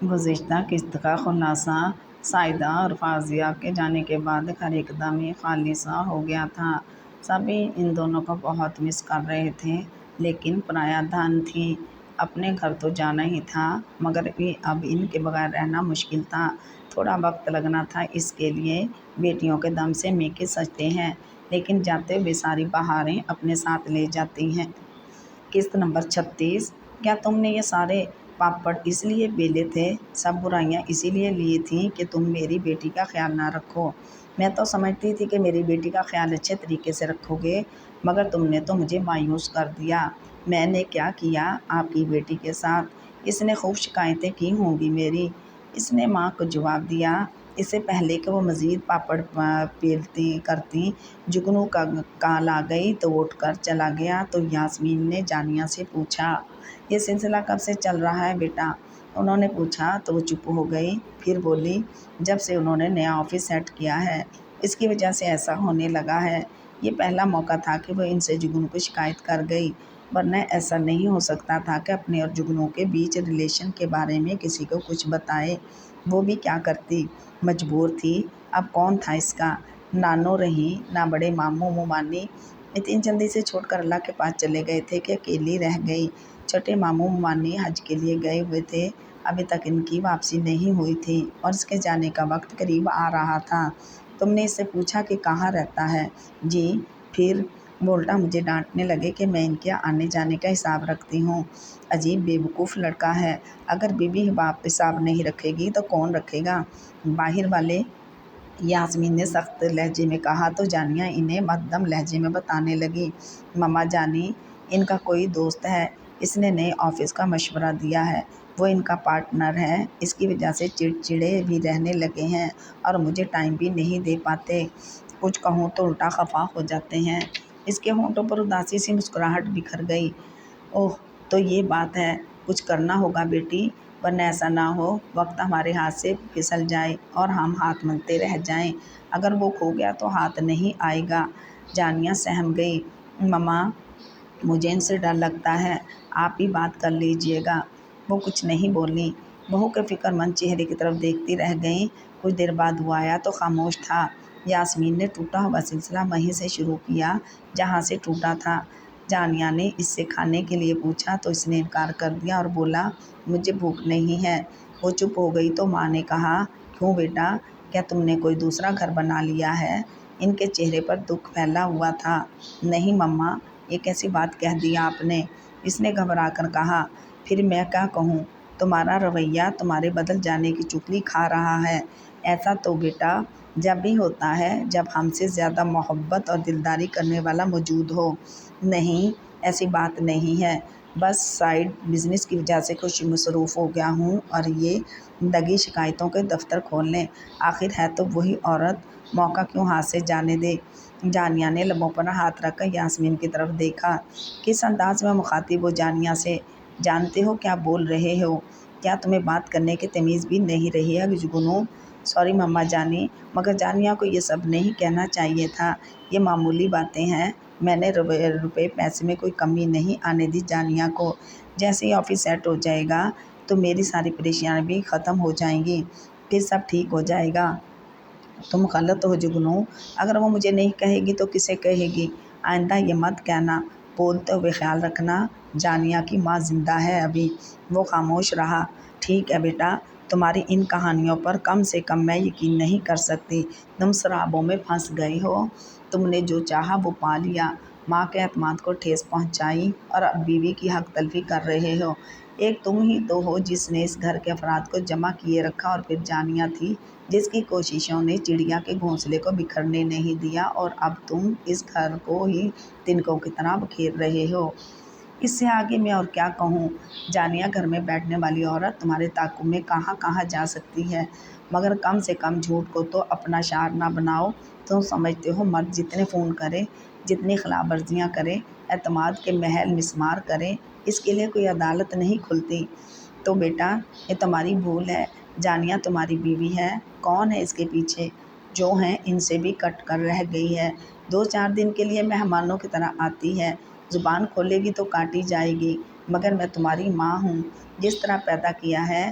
گزشتہ قسط کا خلاصہ سعیدہ اور فاضیہ کے جانے کے بعد گھر ایک دم ہی خالی سا ہو گیا تھا۔ سبھی ان دونوں کو بہت مس کر رہے تھے، لیکن پرایا دھن تھی، اپنے گھر تو جانا ہی تھا، مگر بھی اب ان کے بغیر رہنا مشکل تھا۔ تھوڑا وقت لگنا تھا اس کے لیے، بیٹیوں کے دم سے میکے سجتے ہیں، لیکن جاتے ہوئے ساری بہاریں اپنے ساتھ لے جاتی ہیں۔ قسط نمبر 36۔ کیا تم نے یہ سارے پاپڑ اس لیے بیلے تھے، سب برائیاں اسی لیے لی تھیں کہ تم میری بیٹی کا خیال نہ رکھو؟ میں تو سمجھتی تھی کہ میری بیٹی کا خیال اچھے طریقے سے رکھو گے، مگر تم نے تو مجھے مایوس کر دیا۔ میں نے کیا کیا آپ کی بیٹی کے ساتھ؟ اس نے خوب شکایتیں کی ہوں گی میری، اس نے ماں کو جواب دیا۔ اس سے پہلے کہ وہ مزید پاپڑ پیلتی کرتی، جگنو کا کال آ گئی تو وہ اٹھ کر چلا گیا۔ تو یاسمین نے جانیہ سے پوچھا، یہ سلسلہ کب سے چل رہا ہے بیٹا؟ انہوں نے پوچھا تو وہ چپ ہو گئی، پھر بولی، جب سے انہوں نے نیا آفس سیٹ کیا ہے، اس کی وجہ سے ایسا ہونے لگا ہے۔ یہ پہلا موقع تھا کہ وہ ان سے جگنو کو شکایت کر گئی، ورنہ ایسا نہیں ہو سکتا تھا کہ اپنے اور جگنو کے بیچ ریلیشن کے بارے میں کسی کو کچھ بتائے۔ وہ بھی کیا کرتی، مجبور تھی، اب کون تھا اس کا؟ نانو رہی، نہ بڑے ماموں ممانی، اتنی جلدی سے چھوڑ کر اللہ کے پاس چلے گئے تھے کہ اکیلی رہ گئی۔ چھوٹے ماموں ممانی حج کے لیے گئے ہوئے تھے، ابھی تک ان کی واپسی نہیں ہوئی تھی اور اس کے جانے کا وقت قریب آ رہا تھا۔ تم نے اس سے پوچھا کہ کہاں رہتا ہے؟ جی۔ پھر وہ الٹا مجھے ڈانٹنے لگے کہ میں ان کے آنے جانے کا حساب رکھتی ہوں۔ عجیب بیوقوف لڑکا ہے، اگر بیوی باپ حساب نہیں رکھے گی تو کون رکھے گا؟ باہر والے، یاسمین نے سخت لہجے میں کہا تو جانیہ انہیں مدھم لہجے میں بتانے لگی، مما جانی، ان کا کوئی دوست ہے، اس نے نئے آفس کا مشورہ دیا ہے، وہ ان کا پارٹنر ہے، اس کی وجہ سے چڑچڑے بھی رہنے لگے ہیں اور مجھے ٹائم بھی نہیں دے پاتے، کچھ کہوں تو الٹا خفا ہو جاتے ہیں۔ اس کے ہونٹوں پر اداسی سی مسکراہٹ بکھر گئی۔ اوہ، تو یہ بات ہے، کچھ کرنا ہوگا بیٹی، ورنہ ایسا نہ ہو وقت ہمارے ہاتھ سے پھسل جائے اور ہم ہاتھ ملتے رہ جائیں، اگر وہ کھو گیا تو ہاتھ نہیں آئے گا۔ جانیہ سہم گئی، مما مجھے ان سے ڈر لگتا ہے، آپ ہی بات کر لیجئے گا۔ وہ کچھ نہیں بولیں، بہو کے فکر مند چہرے کی طرف دیکھتی رہ گئیں۔ کچھ دیر بعد وہ آیا تو خاموش تھا۔ یاسمین نے ٹوٹا ہوا سلسلہ وہیں سے شروع کیا جہاں سے ٹوٹا تھا۔ جانیہ نے اس سے کھانے کے لیے پوچھا تو اس نے انکار کر دیا اور بولا، مجھے بھوک نہیں ہے۔ وہ چپ ہو گئی تو ماں نے کہا، کیوں بیٹا، کیا تم نے کوئی دوسرا گھر بنا لیا ہے؟ ان کے چہرے پر دکھ پھیلا ہوا تھا۔ نہیں مما، یہ کیسی بات کہہ دی آپ نے؟ اس نے گھبرا کر کہا۔ پھر میں کیا کہوں، تمہارا رویہ تمہارے بدل جانے کی چغلی کھا رہا ہے۔ ایسا تو بیٹا جب بھی ہوتا ہے جب ہم سے زیادہ محبت اور دلداری کرنے والا موجود ہو۔ نہیں، ایسی بات نہیں ہے، بس سائیڈ بزنس کی وجہ سے کچھ مصروف ہو گیا ہوں اور یہ لگی شکایتوں کے دفتر کھولنے، آخر ہے تو وہی عورت، موقع کیوں ہاتھ سے جانے دے؟ جانیہ نے لبوں پر ہاتھ رکھ کر یاسمین کی طرف دیکھا۔ کس انداز میں مخاطب ہو جانیہ سے؟ جانتے ہو کیا بول رہے ہو؟ کیا تمہیں بات کرنے کی تمیز بھی نہیں رہی ہے جگنو؟ سوری مما جانی، مگر جانیہ کو یہ سب نہیں کہنا چاہیے تھا، یہ معمولی باتیں ہیں، میں نے روپے پیسے میں کوئی کمی نہیں آنے دی جانیہ کو۔ جیسے ہی آفس سیٹ ہو جائے گا تو میری ساری پریشانیاں بھی ختم ہو جائیں گی، پھر سب ٹھیک ہو جائے گا۔ تم غلط ہو جگنو، اگر وہ مجھے نہیں کہے گی تو کسے کہے گی؟ آئندہ یہ مت کہنا، بولتے ہوئے خیال رکھنا، جانیہ کی ماں زندہ ہے ابھی۔ وہ خاموش رہا۔ ٹھیک ہے بیٹا، تمہاری ان کہانیوں پر کم سے کم میں یقین نہیں کر سکتی، تم سرابوں میں پھنس گئے ہو، تم نے جو چاہا وہ پا لیا، ماں کے اعتماد کو ٹھیس پہنچائی اور اب بیوی کی حق تلفی کر رہے ہو۔ ایک تم ہی تو ہو جس نے اس گھر کے افراد کو جمع کیے رکھا اور پھر جانیہ تھی جس کی کوششوں نے چڑیا کے گھونسلے کو بکھرنے نہیں دیا اور اب تم اس گھر کو ہی تنکوں کی طرح بکھیر رہے ہو۔ اس سے آگے میں اور کیا کہوں؟ جانیہ گھر میں بیٹھنے والی عورت تمہارے تعاقب میں کہاں کہاں جا سکتی ہے، مگر کم سے کم جھوٹ کو تو اپنا شعار نہ بناؤ۔ تم سمجھتے ہو مرد جتنے فون کرے، جتنی خلاف ورزیاں کرے، اعتماد کے محل مسمار کرے، اس کے لیے کوئی عدالت نہیں کھلتی؟ تو بیٹا یہ تمہاری بھول ہے، جانیہ تمہاری بیوی ہے، کون ہے اس کے پیچھے؟ جو ہیں ان سے بھی کٹ کر رہ گئی ہے، 2-4 دن کے لیے مہمانوں کی طرح آتی ہے، زبان کھولے گی تو کاٹی جائے گی، مگر میں تمہاری ماں ہوں، جس طرح پیدا کیا ہے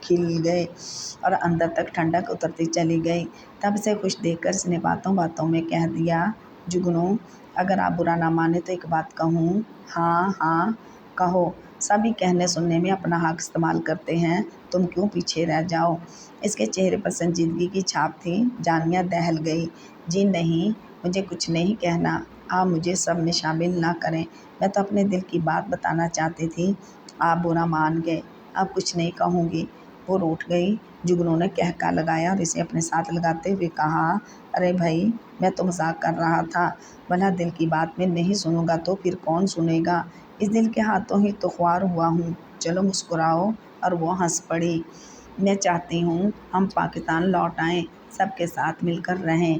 کھل گئے اور اندر تک ٹھنڈک اترتی چلی گئی۔ تب سے خوش دیکھ کر اس نے باتوں باتوں میں کہہ دیا، جگنو اگر آپ برا نہ مانے تو ایک بات کہوں؟ ہاں ہاں کہو، سبھی کہنے سننے میں اپنا حق استعمال کرتے ہیں، تم کیوں پیچھے رہ جاؤ؟ اس کے چہرے پر سنجیدگی کی چھاپ تھی۔ جانیہ دہل گئی۔ جی نہیں، مجھے کچھ نہیں کہنا، آپ مجھے سب میں شامل نہ کریں، میں تو اپنے دل کی بات بتانا چاہتی تھی۔ آپ برا مان گئے، اب کچھ نہیں کہوں گی۔ وہ روٹھ گئی۔ جگنو نے قہقہا لگایا اور اسے اپنے ساتھ لگاتے ہوئے کہا، ارے بھائی میں تو مذاق کر رہا تھا، بھلا دل کی بات میں نہیں سنوں گا تو پھر کون سنے گا؟ اس دل کے ہاتھوں ہی تو خوار ہوا ہوں، چلو مسکراؤ۔ اور وہ ہنس پڑی۔ میں چاہتی ہوں ہم پاکستان لوٹ آئیں، سب کے ساتھ مل کر رہیں۔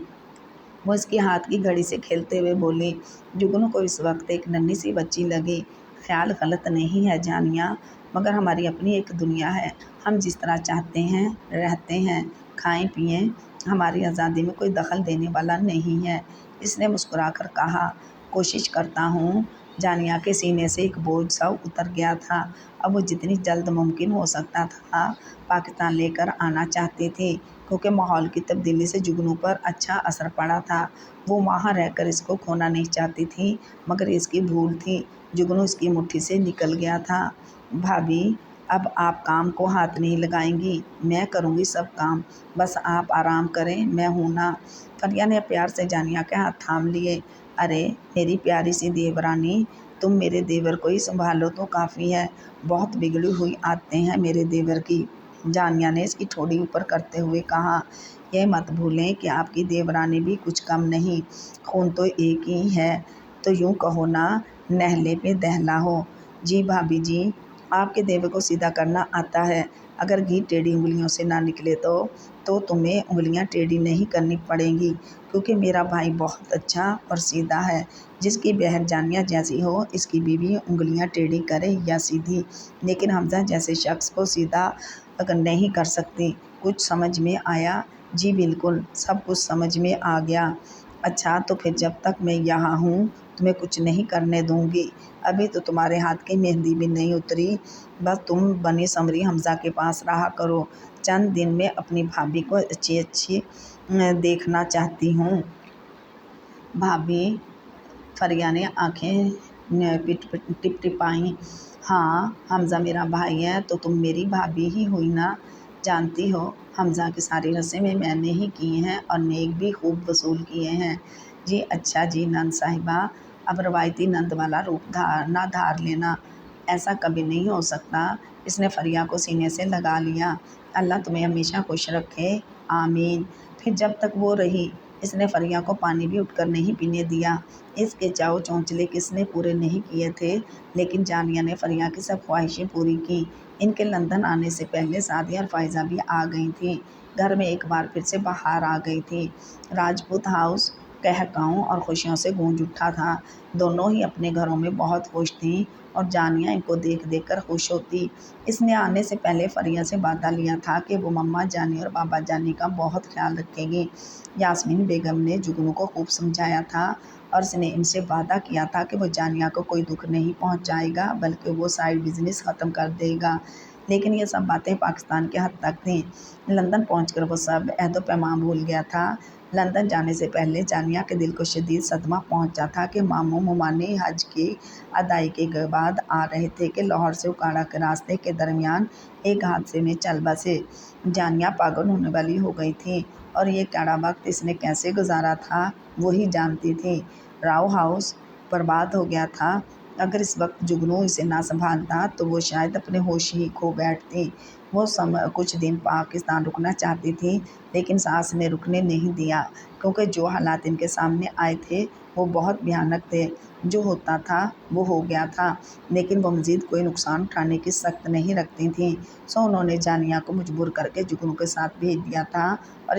وہ اس کے ہاتھ کی گھڑی سے کھیلتے ہوئے بولی۔ جگنو کو اس وقت ایک ننھی سی بچی لگی۔ خیال غلط نہیں ہے جانیہ، مگر ہماری اپنی ایک دنیا ہے، ہم جس طرح چاہتے ہیں رہتے ہیں، کھائیں پئیں، ہماری آزادی میں کوئی دخل دینے والا نہیں ہے۔ اس نے مسکرا کر کہا۔ کوشش کرتا ہوں۔ جانیہ کے سینے سے ایک بوجھ سا اتر گیا تھا۔ اب وہ جتنی جلد ممکن ہو سکتا تھا پاکستان لے کر آنا چاہتی تھی، کیونکہ ماحول کی تبدیلی سے جگنو پر اچھا اثر پڑا تھا۔ وہ وہاں رہ کر اس کو کھونا نہیں چاہتی تھی، مگر اس کی بھول تھی، جگنو اس کی مٹھی سے نکل گیا تھا۔ بھابھی اب آپ کام کو ہاتھ نہیں لگائیں گی، میں کروں گی سب کام، بس آپ آرام کریں، میں ہوں نا۔ فریہ نے پیار سے جانیہ کے ہاتھ تھام لیے۔ ارے میری پیاری سی دیورانی، تم میرے دیور کو ہی سنبھالو تو کافی ہے، بہت بگڑی ہوئی عادتیں ہیں میرے دیور کی۔ جانیہ نے اس کی ٹھوڑی اوپر کرتے ہوئے کہا، یہ مت بھولیں کہ آپ کی دیورانی بھی کچھ کم نہیں، خون تو ایک ہی ہے، تو یوں کہو نا، نہلے پہ دہلا ہو۔ جی بھابھی جی، آپ کے دیور کو سیدھا کرنا آتا ہے، اگر گھی ٹیڑھی انگلیوں سے نہ نکلے تو تمہیں انگلیاں ٹیڑھی نہیں کرنی پڑیں گی، کیونکہ میرا بھائی بہت اچھا اور سیدھا ہے۔ جس کی بہن جانیہ جیسی ہو، اس کی بیوی انگلیاں ٹیڑھی کرے یا سیدھی، لیکن حمزہ جیسے شخص کو سیدھا نہیں کر سکتی۔ کچھ سمجھ میں آیا؟ جی بالکل، سب کچھ سمجھ میں آ گیا۔ اچھا تو پھر جب تک میں یہاں ہوں تمہیں کچھ نہیں کرنے دوں گی۔ ابھی تو تمہارے ہاتھ کی مہندی بھی نہیں اتری، بس تم بنی سنوری حمزہ کے پاس رہا کرو۔ چند دن میں اپنی بھابھی کو اچھی دیکھنا چاہتی ہوں۔ بھابھی، فریہ نے آنکھیں ٹپٹپائیں۔ ہاں، حمزہ میرا بھائی ہے تو تم میری بھابھی ہی ہوئی نا۔ جانتی ہو حمزہ کی ساری رسمیں میں نے ہی کی ہیں اور نیک بھی خوب وصول کیے ہیں۔ جی اچھا جی نند صاحبہ، اب روایتی نند والا روپ نہ دھار لینا، ایسا کبھی نہیں ہو سکتا۔ اس نے فریہ کو سینے سے لگا لیا۔ اللہ تمہیں ہمیشہ خوش رکھے، آمین۔ پھر جب تک وہ رہی، اس نے فریہ کو پانی بھی اٹھ کر نہیں پینے دیا۔ اس کے چاؤ چونچلے کس نے پورے نہیں کیے تھے، لیکن جانیہ نے فریہ کی سب خواہشیں پوری کیں۔ ان کے لندن آنے سے پہلے سعدیہ اور فائزہ بھی آ گئی تھیں۔ گھر میں ایک بار پھر سے بہار آ گئی تھی۔ راجپوت ہاؤس قہقہوں اور خوشیوں سے گونج اٹھا تھا۔ دونوں ہی اپنے گھروں میں بہت خوش تھیں اور جانیہ ان کو دیکھ دیکھ کر خوش ہوتی۔ اس نے آنے سے پہلے فریہ سے وعدہ لیا تھا کہ وہ مما جانی اور بابا جانی کا بہت خیال رکھے گی۔ یاسمین بیگم نے جگنو کو خوب سمجھایا تھا اور اس نے ان سے وعدہ کیا تھا کہ وہ جانیہ کو کوئی دکھ نہیں پہنچائے گا، بلکہ وہ سائیڈ بزنس ختم کر دے گا۔ لیکن یہ سب باتیں پاکستان کے حد تک تھیں۔ لندن پہنچ کر وہ سب عہد و پیمان بھول گیا تھا۔ لندن جانے سے پہلے جانیہ کے دل کو شدید صدمہ پہنچا تھا کہ ماموں ممانی حج کی ادائیگی کے بعد آ رہے تھے کہ لاہور سے اکاڑا کے راستے کے درمیان ایک حادثے میں چل بسے۔ جانیہ پاگل ہونے والی ہو گئی تھی اور یہ کڑا وقت اس نے کیسے گزارا تھا وہی جانتی تھی۔ راؤ ہاؤس برباد ہو گیا تھا۔ اگر اس وقت جگنو اسے نہ سنبھالتا تو وہ شاید اپنے ہوش ہی کھو بیٹھتی۔ وہ کچھ دن پاکستان رکنا چاہتی تھی، لیکن ساس نے رکنے نہیں دیا، کیونکہ جو حالات ان کے سامنے آئے تھے وہ بہت بھیانک تھے۔ جو ہوتا تھا وہ ہو گیا تھا، لیکن وہ مزید کوئی نقصان اٹھانے کی سخت نہیں رکھتی تھیں۔ سو انہوں نے جانیہ کو مجبور کر کے جگنو کے ساتھ بھیج دیا تھا اور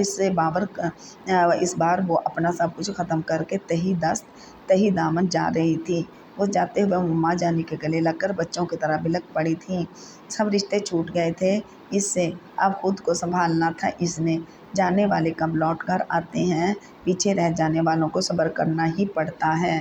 اس بار وہ اپنا سب کچھ ختم کر کے تہی دست تہی دامن جا رہی تھی۔ وہ جاتے ہوئے مما جانی کے گلے لگ کر بچوں کی طرح بلک پڑی تھیں۔ سب رشتے چھوٹ گئے تھے اس سے، اب خود کو سنبھالنا تھا اس نے۔ جانے والے کب لوٹ کر آتے ہیں، پیچھے رہ جانے والوں کو صبر کرنا ہی پڑتا ہے۔